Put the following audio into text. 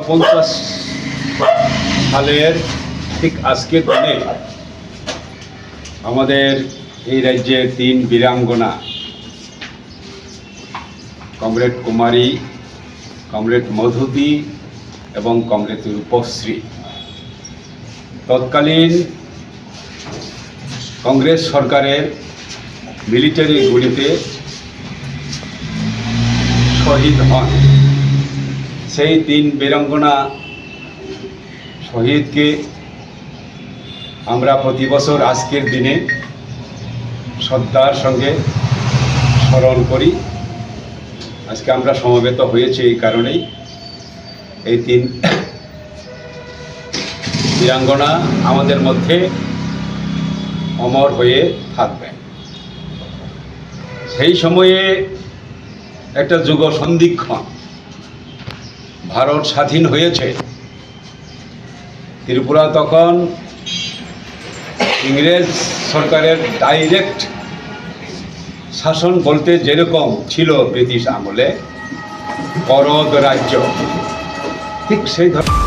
1950 সালের ঠিক আজকের দিনে আমাদের এই রাজ্যের 3 বীরাঙ্গনা কমরেড কুমারী, কমরেড মধুতি এবং কমরেড রূপশ্রী তৎকালীন কংগ্রেস সরকারের মিলিটারি গুলিতে শহীদ হন। সেই 3 বীরাঙ্গনা শহীদকে আমরা প্রতি বছর আজকের দিনে শ্রদ্ধার সঙ্গে স্মরণ করি। আজকে আমরা সমবেত হয়েছি এই কারণেই, এই 3 বীরাঙ্গনা আমাদের মধ্যে অমর হয়ে থাকবেন। সেই সময়ে একটা যুগ সন্ধিক্ষণ, ভারত স্বাধীন হয়েছে। ত্রিপুরা তখন ইংরেজ সরকারের ডাইরেক্ট শাসন বলতে যেরকম ছিল ব্রিটিশ আমলে করদ রাজ্য, ঠিক সেই ধরনের